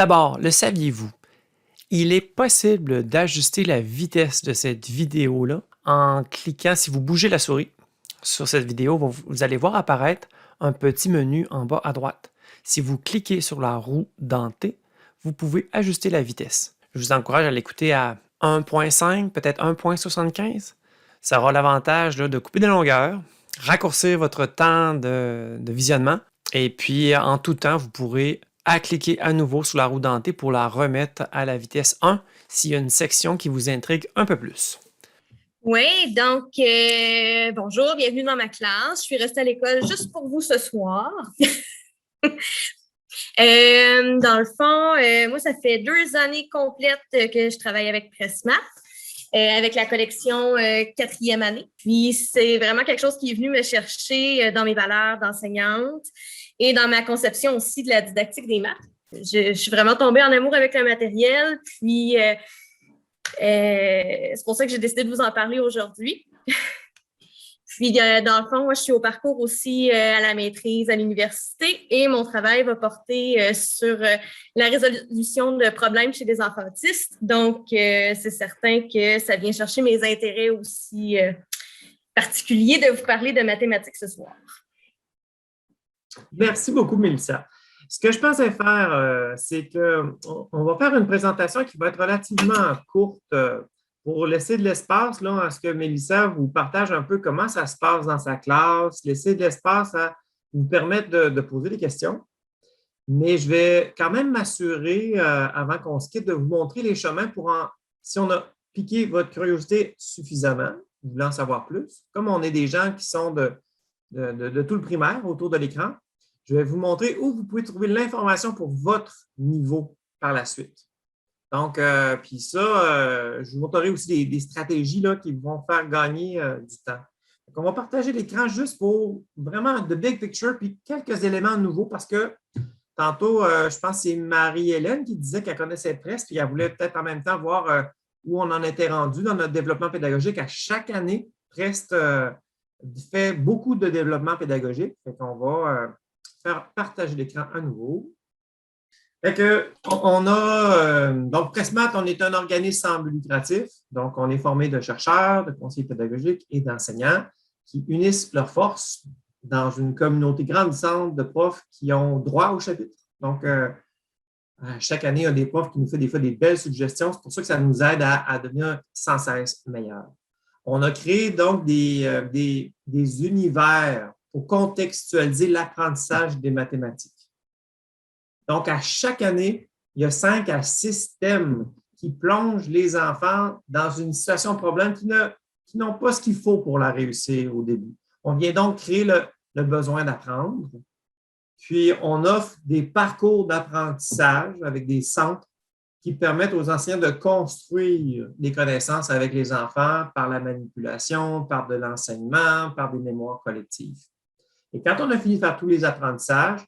D'abord, le saviez-vous? Il est possible d'ajuster la vitesse de cette vidéo-là en cliquant, si vous bougez la souris sur cette vidéo, vous allez voir apparaître un petit menu en bas à droite. Si vous cliquez sur la roue dentée, vous pouvez ajuster la vitesse. Je vous encourage à l'écouter à 1.5, peut-être 1.75. Ça aura l'avantage de couper des longueurs, raccourcir votre temps de visionnement, et puis en tout temps, vous pourrez cliquer à nouveau sur la roue dentée pour la remettre à la vitesse 1 s'il y a une section qui vous intrigue un peu plus. Oui, donc bonjour, bienvenue dans ma classe. Je suis restée à l'école juste pour vous ce soir. Dans le fond, moi, ça fait 2 années complètes que je travaille avec Pressmat, avec la collection 4e année. Puis, c'est vraiment quelque chose qui est venu me chercher dans mes valeurs d'enseignante et dans ma conception aussi de la didactique des maths. Je suis vraiment tombée en amour avec le matériel, puis c'est pour ça que j'ai décidé de vous en parler aujourd'hui. Puis, dans le fond, moi, je suis au parcours aussi à la maîtrise à l'université et mon travail va porter sur la résolution de problèmes chez des enfants autistes. Donc, c'est certain que ça vient chercher mes intérêts aussi particuliers de vous parler de mathématiques ce soir. Merci beaucoup, Mélissa. Ce que je pensais faire, c'est qu'on va faire une présentation qui va être relativement courte pour laisser de l'espace à ce que Mélissa vous partage un peu comment ça se passe dans sa classe, laisser de l'espace à vous permettre de poser des questions. Mais je vais quand même m'assurer, avant qu'on se quitte, de vous montrer les chemins pour si on a piqué votre curiosité suffisamment, vous voulez en savoir plus, comme on est des gens qui sont de tout le primaire autour de l'écran, je vais vous montrer où vous pouvez trouver l'information pour votre niveau par la suite. Donc, puis ça, je vous montrerai aussi des stratégies là, qui vont faire gagner du temps. Donc, on va partager l'écran juste pour vraiment the big picture, puis quelques éléments nouveaux parce que tantôt, je pense que c'est Marie-Hélène qui disait qu'elle connaissait presque, puis elle voulait peut-être en même temps voir où on en était rendu dans notre développement pédagogique. À chaque année, Prest fait beaucoup de développement pédagogique. Fait qu'on va faire partager l'écran à nouveau. Fait que, on a, donc, Pressmat, on est un organisme sans but lucratif. Donc, on est formé de chercheurs, de conseillers pédagogiques et d'enseignants qui unissent leurs forces dans une communauté grandissante de profs qui ont droit au chapitre. Donc, chaque année, il y a des profs qui nous font des fois des belles suggestions. C'est pour ça que ça nous aide à devenir sans cesse meilleurs. On a créé donc des univers pour contextualiser l'apprentissage des mathématiques. Donc, à chaque année, il y a 5 à 6 thèmes qui plongent les enfants dans une situation de problème qui n'ont pas ce qu'il faut pour la réussir au début. On vient donc créer le besoin d'apprendre. Puis, on offre des parcours d'apprentissage avec des centres qui permettent aux enseignants de construire des connaissances avec les enfants par la manipulation, par de l'enseignement, par des mémoires collectives. Et quand on a fini de faire tous les apprentissages,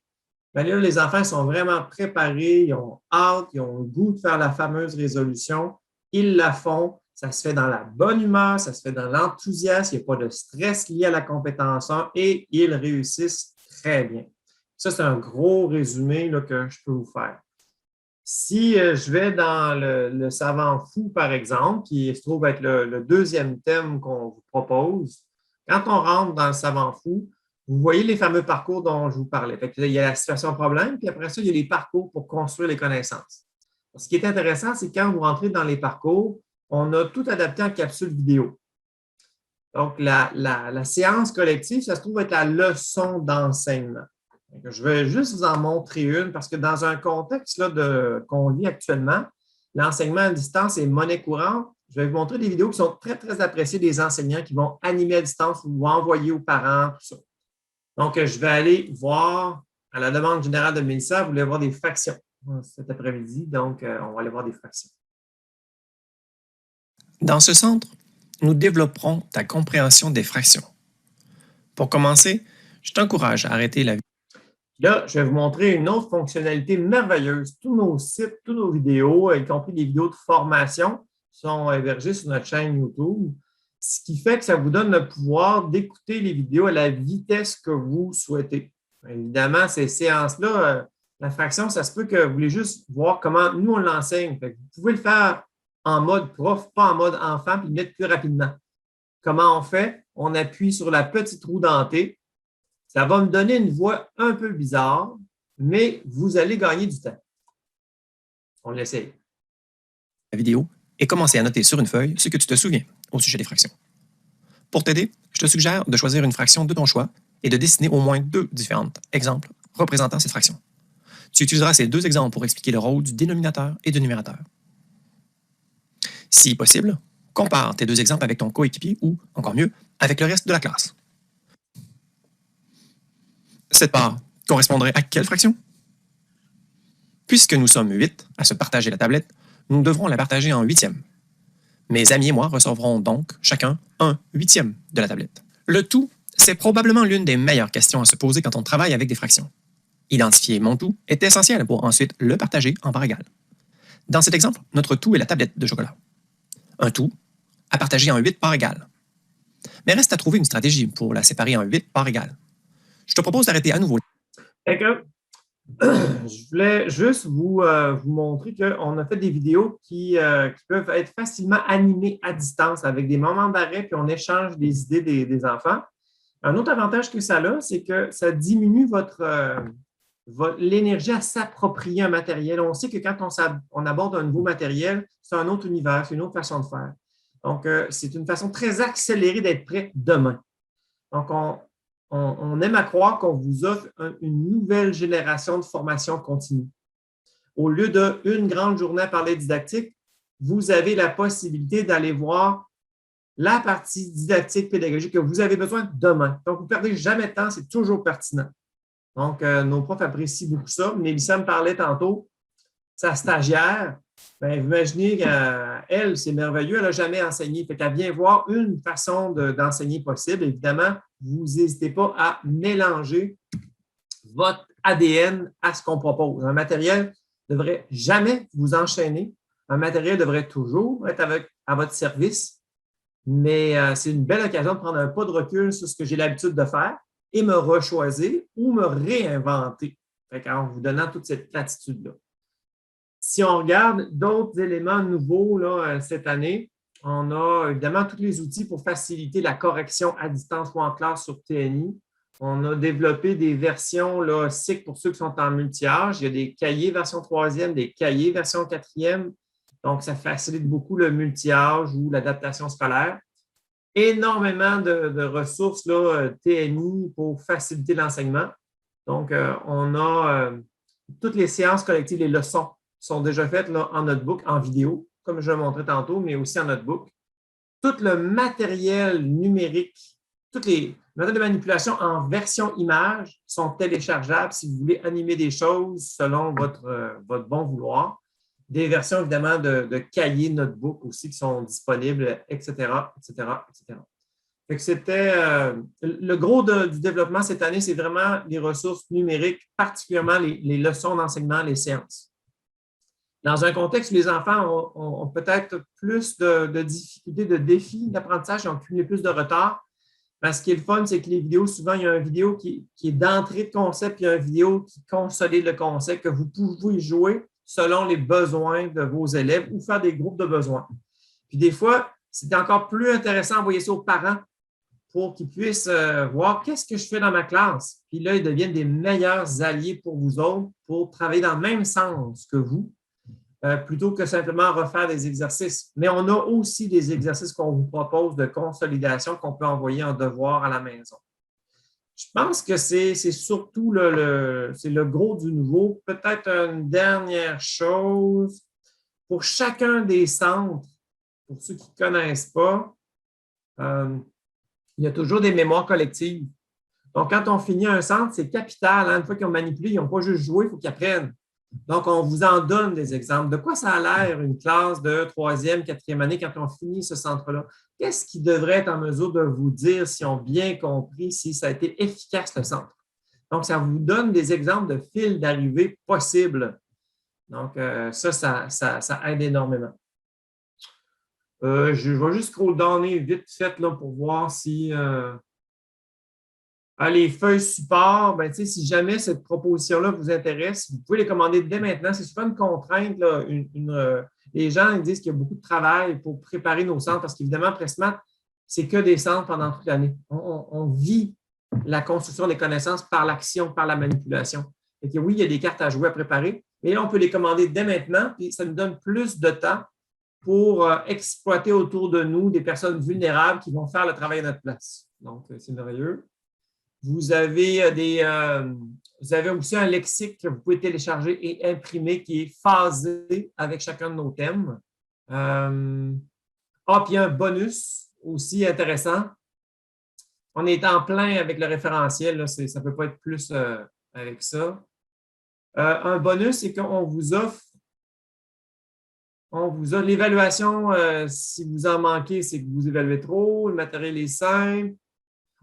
bien là, les enfants sont vraiment préparés, ils ont hâte, ils ont le goût de faire la fameuse résolution. Ils la font, ça se fait dans la bonne humeur, ça se fait dans l'enthousiasme, il n'y a pas de stress lié à la compétence 1 et ils réussissent très bien. Ça, c'est un gros résumé là, que je peux vous faire. Si je vais dans le savant fou, par exemple, qui se trouve être le deuxième thème qu'on vous propose, quand on rentre dans le savant fou, vous voyez les fameux parcours dont je vous parlais. Fait que là, il y a la situation problème, puis après ça, il y a les parcours pour construire les connaissances. Ce qui est intéressant, c'est quand vous rentrez dans les parcours, on a tout adapté en capsule vidéo. Donc, la séance collective, ça se trouve être la leçon d'enseignement. Je vais juste vous en montrer une parce que dans un contexte qu'on vit actuellement, l'enseignement à distance est monnaie courante. Je vais vous montrer des vidéos qui sont très, très appréciées des enseignants qui vont animer à distance ou envoyer aux parents, tout ça. Donc, je vais aller voir, à la demande générale de Mélissa, vous voulez voir des fractions cet après-midi. Donc, on va aller voir des fractions. Dans ce centre, nous développerons ta compréhension des fractions. Pour commencer, je t'encourage à arrêter la vidéo. Là, je vais vous montrer une autre fonctionnalité merveilleuse. Tous nos sites, toutes nos vidéos, y compris des vidéos de formation, sont hébergées sur notre chaîne YouTube, ce qui fait que ça vous donne le pouvoir d'écouter les vidéos à la vitesse que vous souhaitez. Évidemment, ces séances-là, la fraction, ça se peut que vous voulez juste voir comment nous, on l'enseigne. Vous pouvez le faire en mode prof, pas en mode enfant, puis le mettre plus rapidement. Comment on fait? On appuie sur la petite roue dentée. Ça va me donner une voix un peu bizarre, mais vous allez gagner du temps. On l'essaye. La vidéo et commencer à noter sur une feuille ce que tu te souviens au sujet des fractions. Pour t'aider, je te suggère de choisir une fraction de ton choix et de dessiner au moins 2 différents exemples représentant cette fraction. Tu utiliseras ces 2 exemples pour expliquer le rôle du dénominateur et du numérateur. Si possible, compare tes 2 exemples avec ton coéquipier ou, encore mieux, avec le reste de la classe. Cette part correspondrait à quelle fraction? Puisque nous sommes 8 à se partager la tablette, nous devrons la partager en 8e. Mes amis et moi recevrons donc chacun un 8e de la tablette. Le tout, c'est probablement l'une des meilleures questions à se poser quand on travaille avec des fractions. Identifier mon tout est essentiel pour ensuite le partager en parts égales. Dans cet exemple, notre tout est la tablette de chocolat. Un tout à partager en 8 parts égales. Mais reste à trouver une stratégie pour la séparer en 8 parts égales. Je te propose d'arrêter à nouveau. Je voulais juste vous montrer qu'on a fait des vidéos qui peuvent être facilement animées à distance avec des moments d'arrêt, puis on échange des idées des enfants. Un autre avantage que ça a, c'est que ça diminue l'énergie à s'approprier un matériel. On sait que quand on aborde un nouveau matériel, c'est un autre univers, c'est une autre façon de faire. Donc, c'est une façon très accélérée d'être prêt demain. Donc, on aime à croire qu'on vous offre une nouvelle génération de formation continue. Au lieu d'une grande journée à parler didactique, vous avez la possibilité d'aller voir la partie didactique pédagogique que vous avez besoin demain. Donc, vous ne perdez jamais de temps, c'est toujours pertinent. Donc, nos profs apprécient beaucoup ça. Mélissa me parlait tantôt, sa stagiaire, bien, vous imaginez qu'elle, c'est merveilleux, elle n'a jamais enseigné. Fait qu'elle vient voir une façon d'enseigner possible. Évidemment, vous n'hésitez pas à mélanger votre ADN à ce qu'on propose. Un matériel ne devrait jamais vous enchaîner. Un matériel devrait toujours être à votre service. Mais c'est une belle occasion de prendre un pas de recul sur ce que j'ai l'habitude de faire et me rechoisir ou me réinventer en vous donnant toute cette platitude-là. Si on regarde d'autres éléments nouveaux là, cette année, on a évidemment tous les outils pour faciliter la correction à distance ou en classe sur TNI. On a développé des versions là, SIC pour ceux qui sont en multi-âge. Il y a des cahiers version 3e, des cahiers version 4e. Donc, ça facilite beaucoup le multi-âge ou l'adaptation scolaire. Énormément de ressources là, TNI pour faciliter l'enseignement. Donc, on a toutes les séances collectives, les leçons sont déjà faites là, en notebook, en vidéo, comme je l'ai montré tantôt, mais aussi en notebook. Tout le matériel numérique, toutes les méthodes de manipulation en version image sont téléchargeables si vous voulez animer des choses selon votre bon vouloir. Des versions, évidemment, de cahiers notebook aussi qui sont disponibles, etc., etc., etc. Fait que c'était le gros du développement cette année, c'est vraiment les ressources numériques, particulièrement les leçons d'enseignement, les séances. Dans un contexte où les enfants ont peut-être plus de difficultés, de défis d'apprentissage, ils ont cumulé plus de retard. Ce qui est le fun, c'est que les vidéos, souvent, il y a une vidéo qui est d'entrée de concept, puis il y a une vidéo qui consolide le concept, que vous pouvez jouer selon les besoins de vos élèves ou faire des groupes de besoins. Puis des fois, c'est encore plus intéressant d'envoyer ça aux parents pour qu'ils puissent voir qu'est-ce que je fais dans ma classe. Puis là, ils deviennent des meilleurs alliés pour vous autres pour travailler dans le même sens que vous, plutôt que simplement refaire des exercices. Mais on a aussi des exercices qu'on vous propose de consolidation qu'on peut envoyer en devoir à la maison. Je pense que c'est surtout c'est le gros du nouveau. Peut-être une dernière chose. Pour chacun des centres, pour ceux qui ne connaissent pas, il y a toujours des mémoires collectives. Donc, quand on finit un centre, c'est capital. Hein? Une fois qu'ils ont manipulé, ils n'ont pas juste joué, il faut qu'ils apprennent. Donc, on vous en donne des exemples. De quoi ça a l'air une classe de 3e, 4e année quand on finit ce centre-là? Qu'est-ce qui devrait être en mesure de vous dire si on a bien compris, si ça a été efficace le centre? Donc, ça vous donne des exemples de fils d'arrivée possibles. Donc, ça aide énormément. Je vais juste scroll downer vite fait là, pour voir si… Les feuilles support, ben, si jamais cette proposition-là vous intéresse, vous pouvez les commander dès maintenant. C'est souvent une contrainte. Là, les gens disent qu'il y a beaucoup de travail pour préparer nos centres parce qu'évidemment, Pressmat, c'est que des centres pendant toute l'année. On vit la construction des connaissances par l'action, par la manipulation. Et que oui, il y a des cartes à jouer, à préparer, mais là, on peut les commander dès maintenant, puis ça nous donne plus de temps pour exploiter autour de nous des personnes vulnérables qui vont faire le travail à notre place. Donc, c'est merveilleux. Vous avez aussi un lexique que vous pouvez télécharger et imprimer qui est phasé avec chacun de nos thèmes. Puis un bonus aussi intéressant. On est en plein avec le référentiel, là, ça ne peut pas être plus avec ça. Un bonus, c'est qu'on vous offre l'évaluation. Si vous en manquez, c'est que vous évaluez trop, le matériel est simple.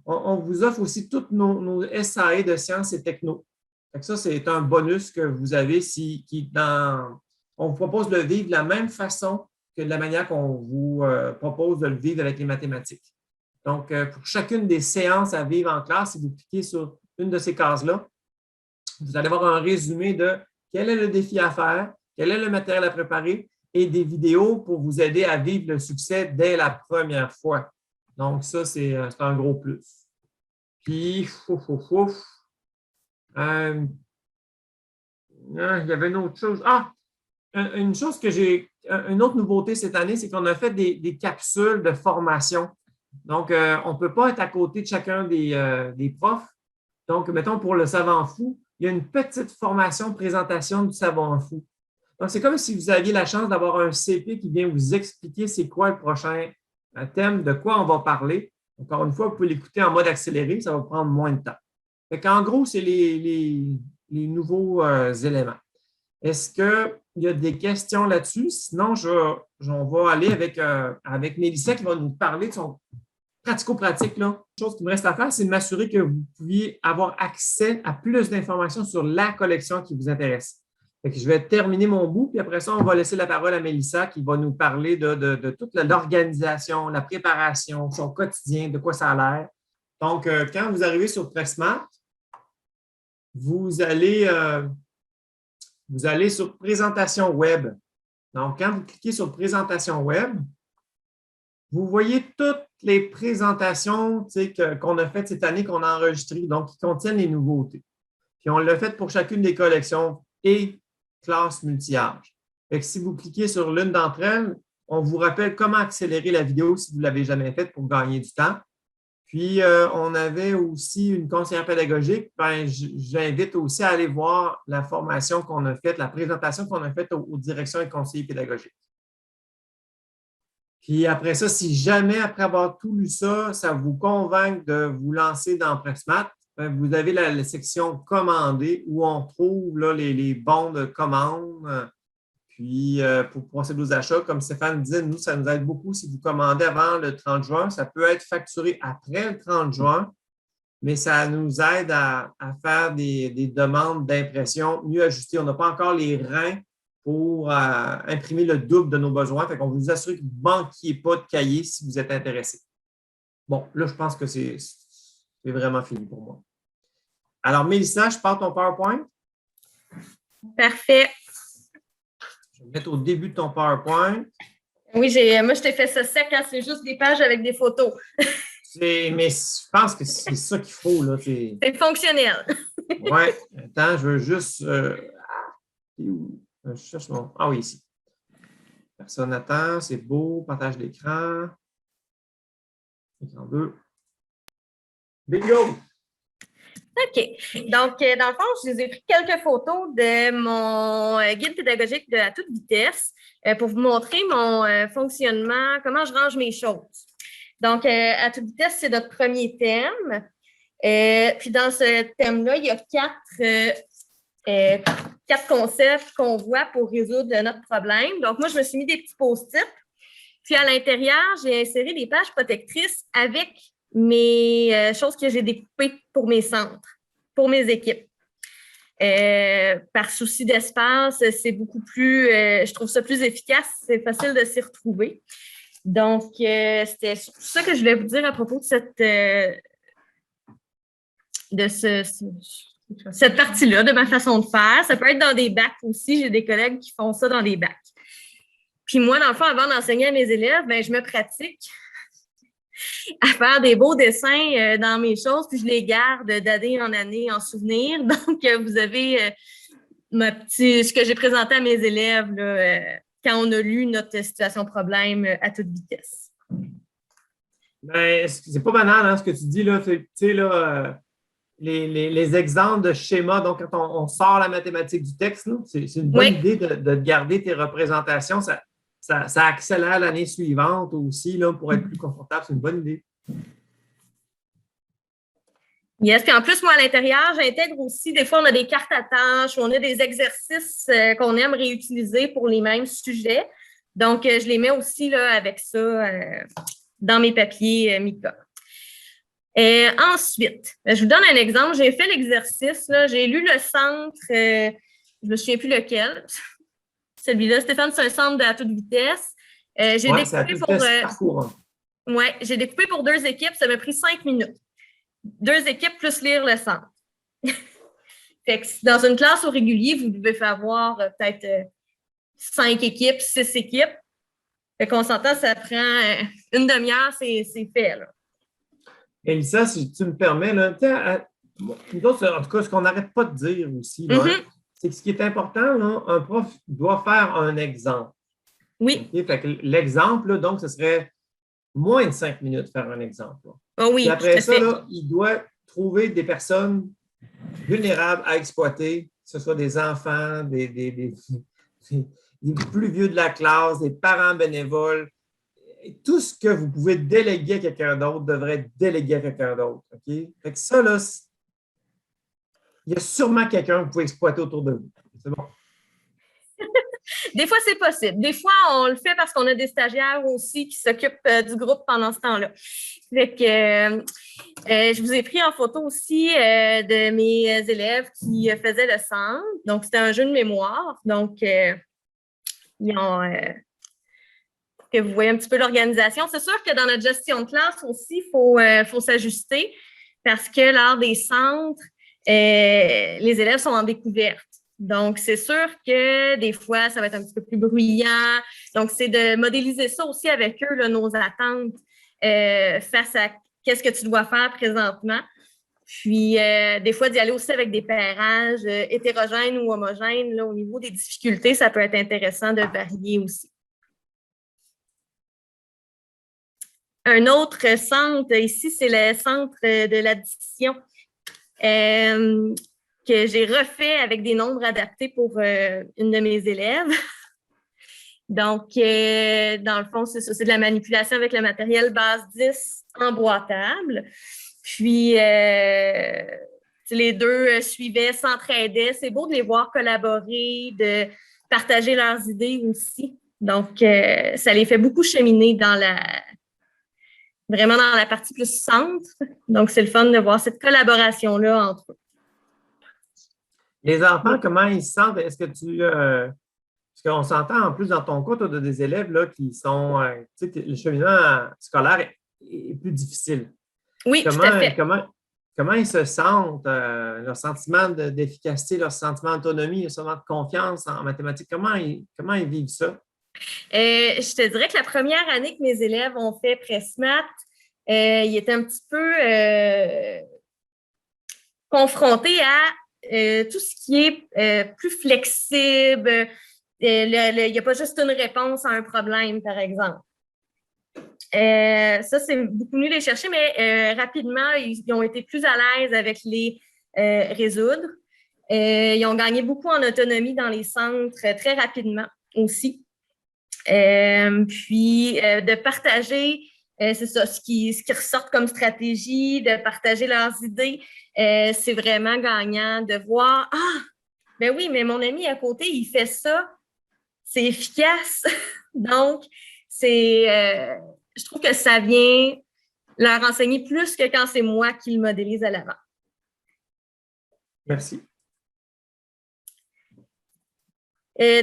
On vous offre aussi toutes nos SAE de sciences et techno. Ça, c'est un bonus que vous avez on vous propose de le vivre de la même façon que de la manière qu'on vous propose de le vivre avec les mathématiques. Donc, pour chacune des séances à vivre en classe, si vous cliquez sur une de ces cases-là, vous allez avoir un résumé de quel est le défi à faire, quel est le matériel à préparer et des vidéos pour vous aider à vivre le succès dès la première fois. Donc, ça, c'est un gros plus. Puis, il y avait une autre chose. Une chose une autre nouveauté cette année, c'est qu'on a fait des capsules de formation. Donc, on ne peut pas être à côté de chacun des profs. Donc, mettons, pour le savant fou, il y a une petite formation présentation du savant fou. Donc, c'est comme si vous aviez la chance d'avoir un CP qui vient vous expliquer c'est quoi le prochain thème, de quoi on va parler. Encore une fois, vous pouvez l'écouter en mode accéléré, ça va prendre moins de temps. Fait qu'en gros, c'est les nouveaux éléments. Est-ce qu'il y a des questions là-dessus? Sinon, on va aller avec Mélissa qui va nous parler de son pratico-pratique. La chose qui me reste à faire, c'est de m'assurer que vous puissiez avoir accès à plus d'informations sur la collection qui vous intéresse. Fait que je vais terminer mon bout, puis après ça, on va laisser la parole à Mélissa qui va nous parler de toute l'organisation, la préparation, son quotidien, de quoi ça a l'air. Donc, quand vous arrivez sur Pressmat, vous allez sur Présentation web. Donc, quand vous cliquez sur Présentation web, vous voyez toutes les présentations qu'on a faites cette année, qu'on a enregistrées, donc qui contiennent les nouveautés. Puis, on l'a fait pour chacune des collections et classes multi-âge. Si vous cliquez sur l'une d'entre elles, on vous rappelle comment accélérer la vidéo si vous ne l'avez jamais faite pour gagner du temps. Puis, on avait aussi une conseillère pédagogique. J'invite aussi à aller voir la formation qu'on a faite, la présentation qu'on a faite aux directions et conseillers pédagogiques. Puis après ça, si jamais, après avoir tout lu ça, ça vous convainc de vous lancer dans Pressmat, vous avez la section « Commander » où on trouve là, les bons de commande. Puis, pour procéder aux achats, comme Stéphane disait, nous, ça nous aide beaucoup si vous commandez avant le 30 juin. Ça peut être facturé après le 30 juin, mais ça nous aide à faire des demandes d'impression mieux ajustées. On n'a pas encore les reins pour imprimer le double de nos besoins. Fait qu'on vous assure que vous ne manquiez pas de cahier si vous êtes intéressé. Bon, là, je pense que c'est vraiment fini pour moi. Alors, Mélissa, je pars ton PowerPoint. Parfait. Je vais mettre au début de ton PowerPoint. Oui, moi, je t'ai fait ça sec, hein, c'est juste des pages avec des photos. Mais je pense que c'est ça qu'il faut. C'est fonctionnel. Oui. Attends, je veux juste... je cherche mon... Ah oui, ici. Personne n'attend, c'est beau. Partage d'écran. Écran 2. Bingo! OK. Donc, dans le fond, je vous ai pris quelques photos de mon guide pédagogique de à toute vitesse pour vous montrer mon fonctionnement, comment je range mes choses. Donc, à toute vitesse, c'est notre premier thème. Puis, dans ce thème-là, il y a quatre concepts qu'on voit pour résoudre notre problème. Donc, moi, je me suis mis des petits post-it. Puis, à l'intérieur, j'ai inséré des pages protectrices avec mes choses que j'ai découpées pour mes centres, pour mes équipes. Par souci d'espace, c'est beaucoup plus, je trouve ça plus efficace, c'est facile de s'y retrouver. Donc, c'était ça que je voulais vous dire à propos de cette partie-là de ma façon de faire. Ça peut être dans des bacs aussi. J'ai des collègues qui font ça dans des bacs. Puis moi, dans le fond, avant d'enseigner à mes élèves, ben, je me pratique à faire des beaux dessins dans mes choses, puis je les garde d'année en année en souvenir. Donc, vous avez ce que j'ai présenté à mes élèves là, quand on a lu notre situation problème à toute vitesse. Ben, c'est pas banal hein, ce que tu dis là. Tu sais, là, les exemples de schémas, donc quand on sort la mathématique du texte, c'est une bonne idée de garder tes représentations. Ça accélère l'année suivante aussi là, pour être plus confortable. C'est une bonne idée. Yes, puis en plus, moi, à l'intérieur, j'intègre aussi, des fois, on a des cartes à tâches, on a des exercices qu'on aime réutiliser pour les mêmes sujets. Donc, je les mets aussi là, avec ça dans mes papiers Mika. Ensuite, je vous donne un exemple. J'ai fait l'exercice, là, j'ai lu le centre, je ne me souviens plus lequel. Celui-là, Stéphane, c'est un centre à toute vitesse. J'ai découpé j'ai découpé pour 2 équipes, ça m'a pris 5 minutes. 2 équipes plus lire le centre. Fait que dans une classe au régulier, vous devez avoir peut-être 5 équipes, 6 équipes. Fait qu'on s'entend, ça prend une demi-heure, c'est fait. Là. Élisa, si tu me permets, là, nous autres, en tout cas, ce qu'on n'arrête pas de dire aussi, là, c'est que ce qui est important, là, un prof doit faire un exemple. Oui. Okay? Fait que l'exemple, là, donc, ce serait moins de 5 minutes de faire un exemple. Oh oui, puis après ça, là, il doit trouver des personnes vulnérables à exploiter, que ce soit des enfants, des plus vieux de la classe, des parents bénévoles. Et tout ce que vous pouvez déléguer à quelqu'un d'autre devrait être délégué à quelqu'un d'autre. Okay? Fait que ça, là, il y a sûrement quelqu'un que vous pouvez exploiter autour de vous. C'est bon. Des fois, c'est possible. Des fois, on le fait parce qu'on a des stagiaires aussi qui s'occupent du groupe pendant ce temps-là. Fait que je vous ai pris en photo aussi de mes élèves qui faisaient le centre. Donc, c'était un jeu de mémoire. Donc, ils ont... que vous voyez un petit peu l'organisation. C'est sûr que dans notre gestion de classe aussi, il faut s'ajuster parce que lors des centres, les élèves sont en découverte. Donc, c'est sûr que des fois, ça va être un petit peu plus bruyant. Donc, c'est de modéliser ça aussi avec eux, là, nos attentes face à qu'est-ce que tu dois faire présentement. Puis, des fois, d'y aller aussi avec des pairages hétérogènes ou homogènes. Là, au niveau des difficultés, ça peut être intéressant de varier aussi. Un autre centre ici, c'est le centre de l'addition que j'ai refait avec des nombres adaptés pour une de mes élèves. Donc, dans le fond, c'est ça, c'est de la manipulation avec le matériel base 10 emboîtable. Puis, les deux suivaient, s'entraidaient. C'est beau de les voir collaborer, de partager leurs idées aussi. Donc, ça les fait beaucoup cheminer vraiment dans la partie plus centre. Donc, c'est le fun de voir cette collaboration-là entre eux. Les enfants, comment ils se sentent? Est-ce que parce qu'on s'entend en plus dans ton cas, tu as des élèves là, qui sont, tu sais, le cheminement scolaire est plus difficile. Oui, tout à fait. Comment ils se sentent, leur sentiment d'efficacité, leur sentiment d'autonomie, leur sentiment de confiance en mathématiques, comment ils vivent ça? Je te dirais que la première année que mes élèves ont fait Pressmat, ils étaient un petit peu confrontés à tout ce qui est plus flexible. Il n'y a pas juste une réponse à un problème, par exemple. Ça, c'est beaucoup mieux les chercher, mais rapidement, ils ont été plus à l'aise avec les résoudre. Ils ont gagné beaucoup en autonomie dans les centres très rapidement aussi. Puis, de partager, c'est ça, ce qui ressort comme stratégie, de partager leurs idées, c'est vraiment gagnant de voir, ben oui, mais mon ami à côté, il fait ça, c'est efficace. Donc, je trouve que ça vient leur enseigner plus que quand c'est moi qui le modélise à l'avant. Merci.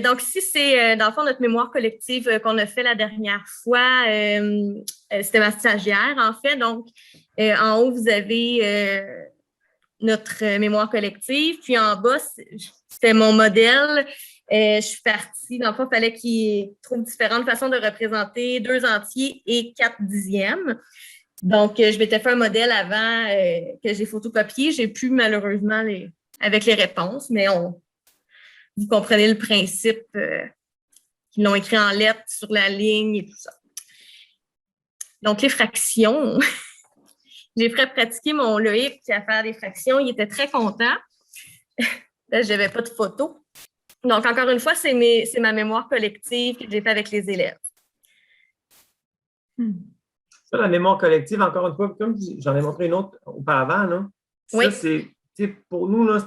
Donc, ici, c'est dans le fond notre mémoire collective qu'on a fait la dernière fois. C'était ma stagiaire, en fait. Donc, en haut, vous avez notre mémoire collective. Puis en bas, c'était mon modèle. Je suis partie. Dans le fond, il fallait qu'il trouve différentes façons de représenter 2 entiers et 4 dixièmes. Donc, je m'étais fait un modèle avant que j'ai photocopié. J'ai plus malheureusement avec les réponses, mais vous comprenez le principe qu'ils l'ont écrit en lettres sur la ligne et tout ça. Donc, les fractions. J'ai fait pratiquer mon Loïc à faire des fractions. Il était très content. Là, je n'avais pas de photos. Donc, encore une fois, c'est ma mémoire collective que j'ai fait avec les élèves. Ça, la mémoire collective, encore une fois, comme j'en ai montré une autre auparavant, là, Oui. ça, pour nous, là,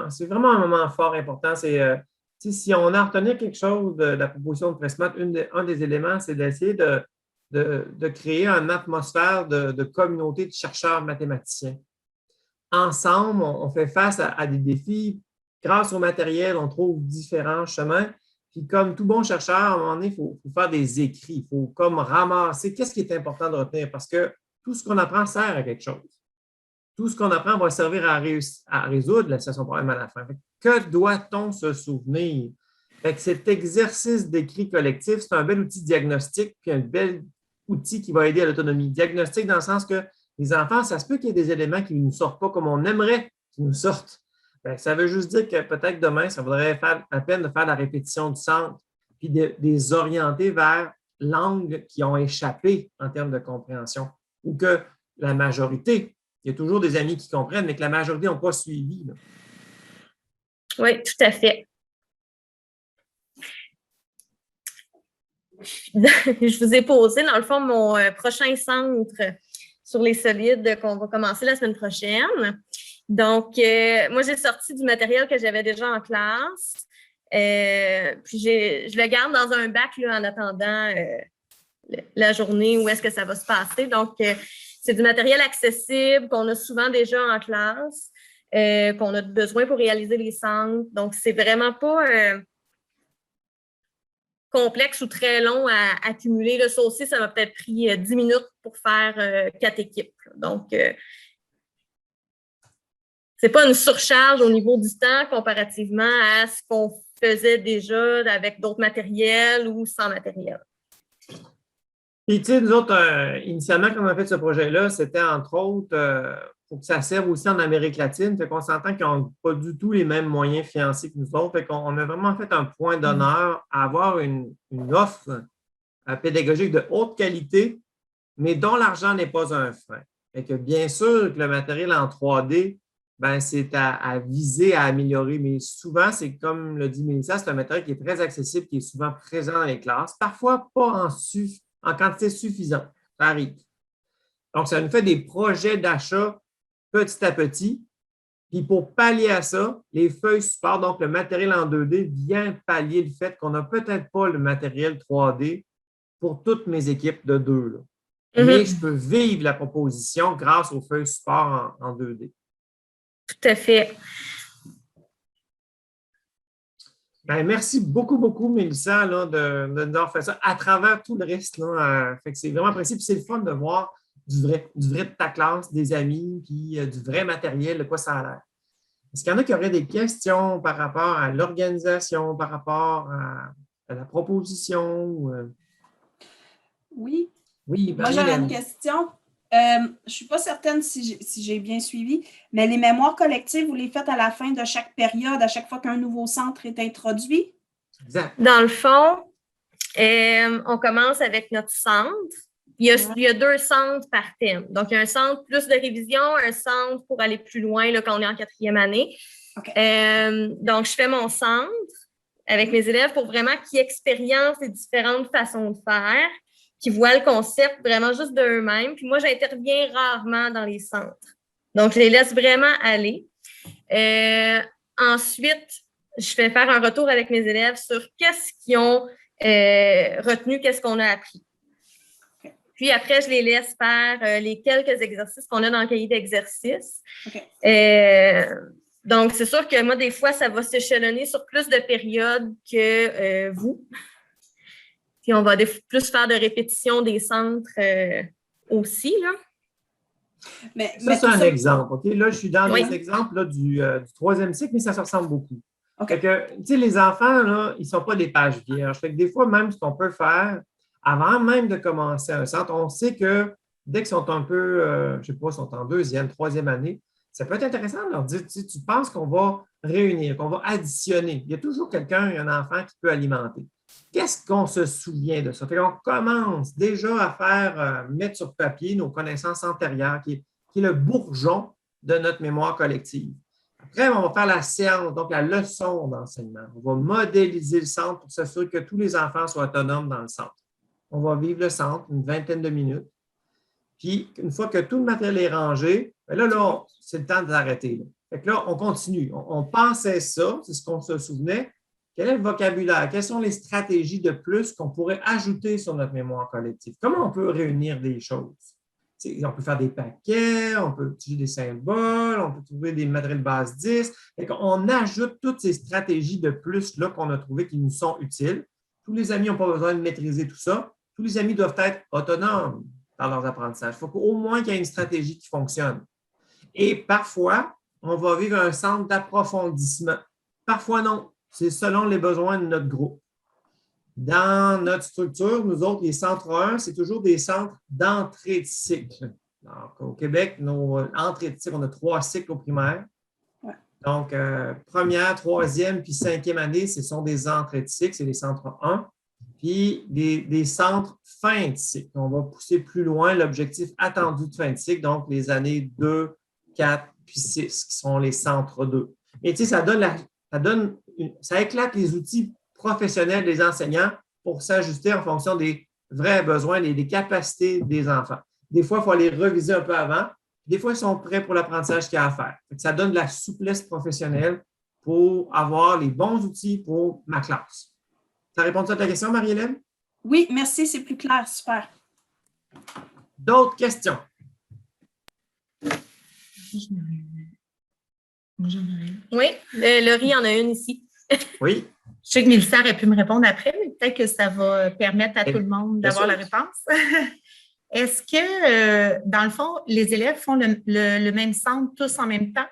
c'est vraiment un moment fort important. Si on a à retenir quelque chose de la proposition de Pressmath, un des éléments, c'est d'essayer de créer une atmosphère de communauté de chercheurs mathématiciens. Ensemble, on fait face à des défis. Grâce au matériel, on trouve différents chemins. Puis comme tout bon chercheur, à un moment donné, il faut faire des écrits. Il faut comme ramasser qu'est-ce qui est important de retenir parce que tout ce qu'on apprend sert à quelque chose. Tout ce qu'on apprend va servir à résoudre la situation problème à la fin. Que doit-on se souvenir? Cet exercice d'écrit collectif, c'est un bel outil diagnostique puis un bel outil qui va aider à l'autonomie. Diagnostic dans le sens que les enfants, ça se peut qu'il y ait des éléments qui ne nous sortent pas comme on aimerait qu'ils nous sortent. Bien, ça veut juste dire que peut-être demain, ça vaudrait faire la peine de faire la répétition du centre puis de les orienter vers l'angle qui ont échappé en termes de compréhension ou que la majorité, il y a toujours des amis qui comprennent, mais que la majorité n'ont pas suivi. Là. Oui, tout à fait. Je vous ai posé, dans le fond, mon prochain centre sur les solides qu'on va commencer la semaine prochaine. Donc, moi, j'ai sorti du matériel que j'avais déjà en classe. Puis, je le garde dans un bac là, en attendant la journée où est-ce que ça va se passer. Donc, c'est du matériel accessible qu'on a souvent déjà en classe, qu'on a besoin pour réaliser les centres. Donc, c'est vraiment pas complexe ou très long à accumuler. Là, ça aussi, ça m'a peut-être pris 10 minutes pour faire 4 équipes. Donc, c'est pas une surcharge au niveau du temps comparativement à ce qu'on faisait déjà avec d'autres matériels ou sans matériel. Puis, tu sais, nous autres, initialement, quand on a fait ce projet-là, c'était entre autres pour que ça serve aussi en Amérique latine. Fait qu'on s'entend qu'ils n'ont pas du tout les mêmes moyens financiers que nous autres. Fait qu'on a vraiment fait un point d'honneur à avoir une offre pédagogique de haute qualité, mais dont l'argent n'est pas un frein. Fait que bien sûr que le matériel en 3D, ben, c'est à viser à améliorer, mais souvent, c'est comme le dit Mélissa, c'est un matériel qui est très accessible, qui est souvent présent dans les classes, parfois pas en quantité suffisante. Ça arrive. Donc, ça nous fait des projets d'achat petit à petit. Puis pour pallier à ça, les feuilles support, donc le matériel en 2D, vient pallier le fait qu'on n'a peut-être pas le matériel 3D pour toutes mes équipes de 2. Là. Mais je peux vivre la proposition grâce aux feuilles support en 2D. Tout à fait. Bien, merci beaucoup, beaucoup, Mélissa, là, de nous avoir fait ça à travers tout le reste. Là, fait que c'est vraiment apprécié. Puis c'est le fun de voir du vrai de ta classe, des amis, puis du vrai matériel, de quoi ça a l'air. Est-ce qu'il y en a qui auraient des questions par rapport à l'organisation, par rapport à la proposition? Oui. Oui, moi, j'aurais une question. Je ne suis pas certaine si j'ai bien suivi, mais les mémoires collectives, vous les faites à la fin de chaque période, à chaque fois qu'un nouveau centre est introduit? Exact. Dans le fond, on commence avec notre centre. Il y a 2 centres par thème. Donc, il y a un centre plus de révision, un centre pour aller plus loin là, quand on est en 4e année. Okay. Donc, je fais mon centre avec mes élèves pour vraiment qu'ils expérimentent les différentes façons de faire, qu'ils voient le concept vraiment juste d'eux-mêmes. Puis moi, j'interviens rarement dans les centres. Donc, je les laisse vraiment aller. Ensuite, je fais faire un retour avec mes élèves sur qu'est-ce qu'ils ont retenu, qu'est-ce qu'on a appris. Puis après, je les laisse faire les quelques exercices qu'on a dans le cahier d'exercice. Okay. Donc, c'est sûr que moi, des fois, ça va s'échelonner sur plus de périodes que vous. Puis on va plus faire de répétitions des centres aussi, là. Ça, c'est un tout exemple. OK? Là, je suis dans Oui. les exemples là, du troisième cycle, mais ça se ressemble beaucoup. OK. Fait que, tu sais, les enfants, là, ils ne sont pas des pages vierges. Fait que des fois, même ce qu'on peut faire, avant même de commencer un centre, on sait que dès qu'ils sont un peu, je ne sais pas, sont en deuxième, troisième année, ça peut être intéressant de leur dire, tu penses qu'on va réunir, qu'on va additionner. Il y a toujours quelqu'un, un enfant qui peut alimenter. Qu'est-ce qu'on se souvient de ça? Fait qu'on commence déjà à faire, mettre sur papier nos connaissances antérieures, qui est le bourgeon de notre mémoire collective. Après, on va faire la séance, donc la leçon d'enseignement. On va modéliser le centre pour s'assurer que tous les enfants soient autonomes dans le centre. On va vivre le centre une vingtaine de minutes. Puis, une fois que tout le matériel est rangé, bien là, c'est le temps d'arrêter. Fait que là, on continue. On pensait ça, c'est ce qu'on se souvenait. Quel est le vocabulaire? Quelles sont les stratégies de plus qu'on pourrait ajouter sur notre mémoire collective? Comment on peut réunir des choses? On peut faire des paquets, on peut utiliser des symboles, on peut trouver des matériels base 10. On ajoute toutes ces stratégies de plus là qu'on a trouvées qui nous sont utiles. Tous les amis n'ont pas besoin de maîtriser tout ça. Tous les amis doivent être autonomes dans leurs apprentissages. Il faut qu'au moins qu'il y ait une stratégie qui fonctionne. Et parfois, on va vivre un centre d'approfondissement. Parfois, non. C'est selon les besoins de notre groupe. Dans notre structure, nous autres, les centres 1, c'est toujours des centres d'entrée de cycle. Donc, au Québec, nos entrées de cycle, on a 3 cycles au primaire. Ouais. Donc, première, troisième, puis cinquième année, ce sont des entrées de cycle, c'est les centres 1. Puis des centres fin de cycle. On va pousser plus loin l'objectif attendu de fin de cycle, donc les années 2, 4, puis 6, qui sont les centres 2. Et tu sais, ça éclate les outils professionnels des enseignants pour s'ajuster en fonction des vrais besoins et des capacités des enfants. Des fois, il faut les reviser un peu avant. Des fois, ils sont prêts pour l'apprentissage qu'il y a à faire. Ça donne de la souplesse professionnelle pour avoir les bons outils pour ma classe. Ça répond à ta question, Marie-Hélène? Oui, merci, c'est plus clair, super. D'autres questions? Oui, Laurie en a une ici. Oui. Je sais que Mélissa aurait pu me répondre après, mais peut-être que ça va permettre à tout le monde d'avoir la sûr. réponse. Est-ce que, dans le fond, les élèves font le même centre tous en même temps?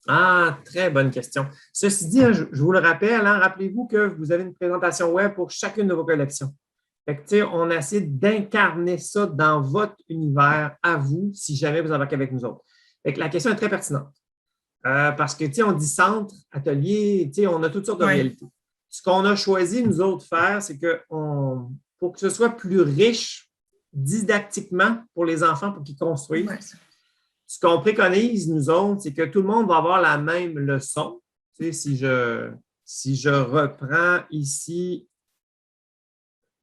Ah, très bonne question. Ceci dit, je vous le rappelle, rappelez-vous que vous avez une présentation web pour chacune de vos collections. Fait que, on a essayé d'incarner ça dans votre univers à vous, si jamais vous embarquez avec nous autres. Fait que la question est très pertinente. Parce que, on dit centre, atelier, on a toutes sortes de réalités. Ce qu'on a choisi, nous autres, faire, c'est que pour que ce soit plus riche didactiquement pour les enfants, pour qu'ils construisent, ce qu'on préconise, nous autres, c'est que tout le monde va avoir la même leçon. Si je reprends ici,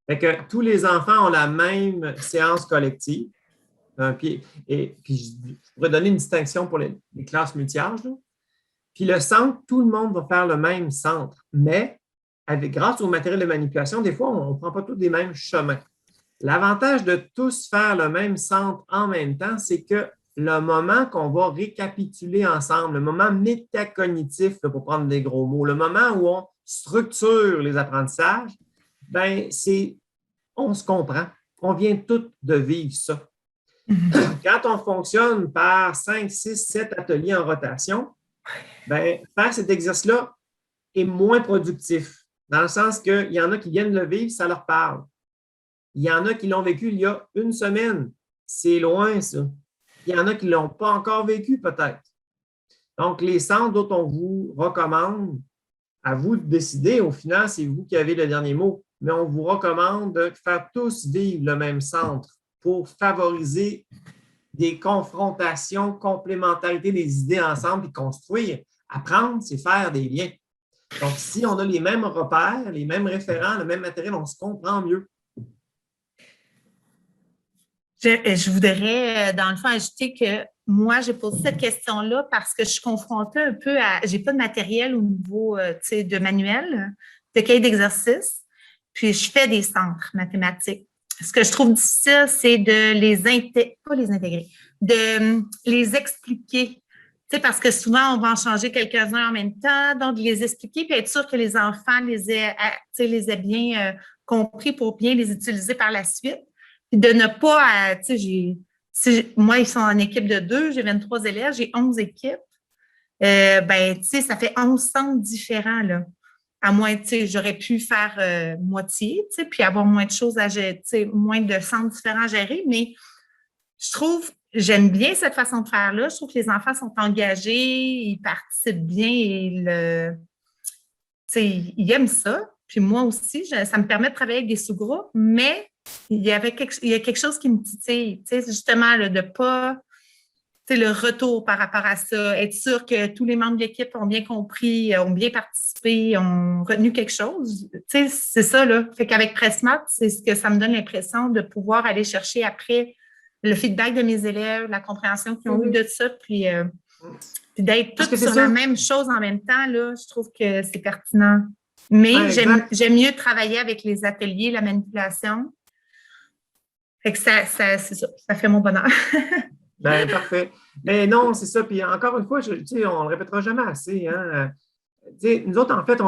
fait que tous les enfants ont la même séance collective. Puis je pourrais donner une distinction pour les classes multi-âges. Puis le centre, tout le monde va faire le même centre, mais grâce au matériel de manipulation, des fois, on ne prend pas tous les mêmes chemins. L'avantage de tous faire le même centre en même temps, c'est que le moment qu'on va récapituler ensemble, le moment métacognitif, pour prendre des gros mots, le moment où on structure les apprentissages, on se comprend. On vient tous de vivre ça. Quand on fonctionne par 5, 6, 7 ateliers en rotation, faire cet exercice-là est moins productif, dans le sens qu'il y en a qui viennent le vivre, ça leur parle. Il y en a qui l'ont vécu il y a une semaine. C'est loin, ça. Il y en a qui ne l'ont pas encore vécu, peut-être. Donc, les centres dont on vous recommande, à vous de décider, au final, c'est vous qui avez le dernier mot, mais on vous recommande de faire tous vivre le même centre pour favoriser des confrontations, complémentarité des idées ensemble et construire. Apprendre, c'est faire des liens. Donc, si on a les mêmes repères, les mêmes référents, le même matériel, on se comprend mieux. Je voudrais, dans le fond, ajouter que moi, j'ai posé cette question-là parce que je suis confrontée un peu à... J'ai pas de matériel au niveau, de manuel, de cahier d'exercice, puis je fais des centres mathématiques. Ce que je trouve difficile, c'est de de les expliquer. Parce que souvent, on va en changer quelques-uns en même temps, donc de les expliquer puis être sûr que les enfants les aient bien compris pour bien les utiliser par la suite. Puis de ne pas, moi, ils sont en équipe de 2, j'ai 23 élèves, j'ai 11 équipes. Tu sais, ça fait 11 centres différents, là. À moins, tu sais, j'aurais pu faire moitié, tu sais, puis avoir moins de choses à gérer, tu sais, moins de centres différents à gérer, mais je trouve, j'aime bien cette façon de faire-là. Je trouve que les enfants sont engagés, ils participent bien et tu sais, ils aiment ça. Puis moi aussi, ça me permet de travailler avec des sous-groupes, mais il y a quelque chose qui me titille, tu sais, justement, là, de pas, tu sais, le retour par rapport à ça, être sûr que tous les membres de l'équipe ont bien compris, ont bien participé, ont retenu quelque chose. Tu sais, c'est ça, là. Fait qu'avec Pressmart, c'est ce que ça me donne l'impression de pouvoir aller chercher après le feedback de mes élèves, la compréhension qu'ils ont eu de ça, puis d'être tous sur la même chose en même temps, là, je trouve que c'est pertinent. Mais j'aime mieux travailler avec les ateliers, la manipulation. Fait que c'est ça, ça fait mon bonheur. Ben, parfait. Mais non, c'est ça. Puis encore une fois, on ne le répétera jamais assez. Hein? Nous autres, en fait,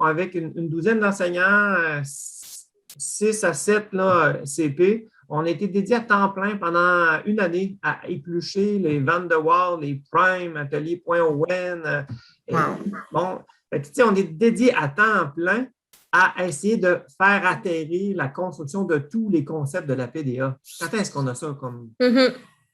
avec une douzaine d'enseignants, 6 à 7 là, CP, on a été dédiés à temps plein pendant une année à éplucher les Van de Waal, les Prime, Atelier.owen. Bon, on est dédié à temps plein à essayer de faire atterrir la construction de tous les concepts de la PDA. Quand est-ce qu'on a ça comme...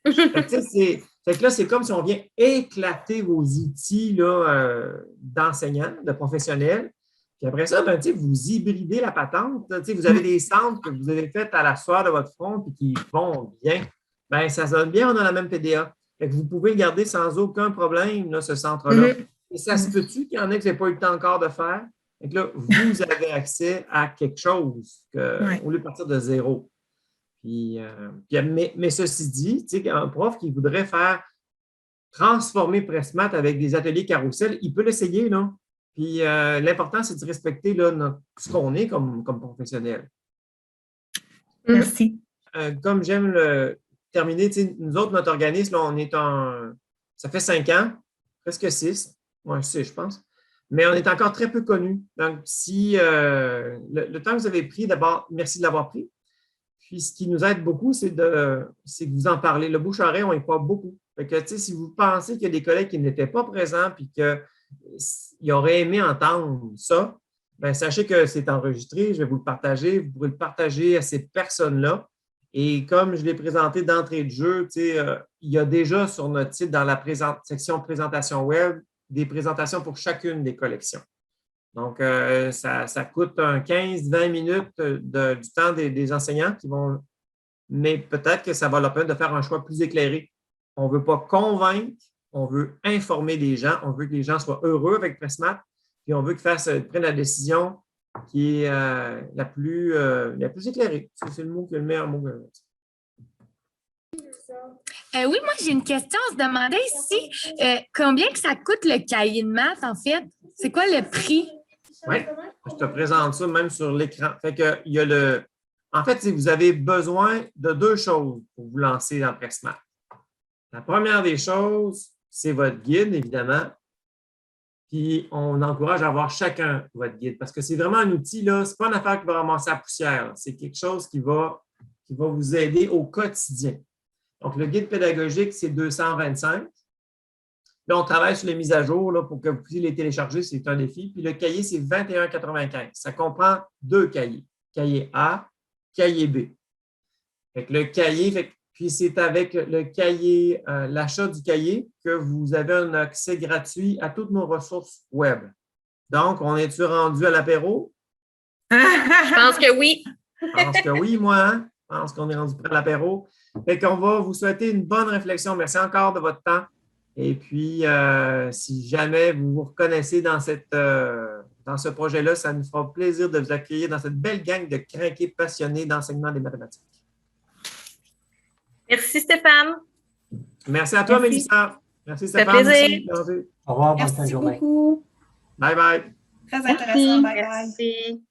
Fait que là, c'est comme si on vient éclater vos outils là, d'enseignants, de professionnels. Puis après ça, vous hybridez la patente. Vous avez des centres que vous avez faits à la sueur de votre front et qui vont bien. Bien, ça sonne bien, on a la même PDA. Fait que vous pouvez le garder sans aucun problème, là, ce centre-là. Et ça se peut-tu qu'il y en ait que vous n'avez pas eu le temps encore de faire? Fait que là, vous avez accès à quelque chose au lieu de partir de zéro. Mais ceci dit, un prof qui voudrait faire transformer Pressmart avec des ateliers carrousel, il peut l'essayer, là. Puis l'important, c'est de respecter là, ce qu'on est comme professionnel. Merci. Comme j'aime terminer, nous autres, notre organisme, là, on est ça fait 5 ans, presque 6. Oui, 6, je pense. Mais on est encore très peu connus. Donc, si le temps que vous avez pris, d'abord, merci de l'avoir pris. Puis, ce qui nous aide beaucoup, c'est que vous en parlez. Le bouche-oreille, on y croit beaucoup. Fait que, si vous pensez qu'il y a des collègues qui n'étaient pas présents puis qu'ils auraient aimé entendre ça, bien, sachez que c'est enregistré. Je vais vous le partager. Vous pourrez le partager à ces personnes-là. Et comme je l'ai présenté d'entrée de jeu, il y a déjà sur notre site, dans la section présentation web, des présentations pour chacune des collections. Donc, ça coûte 15-20 minutes du temps des enseignants qui vont, mais peut-être que ça va leur permettre de faire un choix plus éclairé. On ne veut pas convaincre, on veut informer les gens, on veut que les gens soient heureux avec Pressmart, puis on veut qu'ils prennent la décision qui est la plus éclairée. C'est le meilleur mot que je veux dire. Oui, moi, j'ai une question. On se demandait ici, combien que ça coûte le cahier de maths, en fait? C'est quoi le prix? Oui, je te présente ça même sur l'écran. Fait que il y a en fait, vous avez besoin de 2 choses pour vous lancer dans Pressmart. La première des choses, c'est votre guide, évidemment. Puis, on encourage à avoir chacun votre guide parce que c'est vraiment un outil, là, ce n'est pas une affaire qui va ramasser la poussière. C'est quelque chose qui va vous aider au quotidien. Donc, le guide pédagogique, c'est 225. Là, on travaille sur les mises à jour là, pour que vous puissiez les télécharger, c'est un défi. Puis le cahier, c'est 21,95. Ça comprend 2 cahiers. Cahier A, cahier B. Fait que le cahier, puis c'est avec le cahier, l'achat du cahier que vous avez un accès gratuit à toutes nos ressources web. Donc, on est-tu rendu à l'apéro? Je pense que oui. Je pense que oui, moi. Hein? Je pense qu'on est rendu près de l'apéro. Fait qu'on va vous souhaiter une bonne réflexion. Merci encore de votre temps. Et puis, si jamais vous vous reconnaissez dans ce projet-là, ça nous fera plaisir de vous accueillir dans cette belle gang de crinqués passionnés d'enseignement des mathématiques. Merci, Stéphane. Merci à toi, Mélissa. Merci, Stéphane. Ça fait plaisir. Merci. Au revoir, bonne fin de Merci journée. beaucoup. Bye bye. Très intéressant. Bye bye. Merci.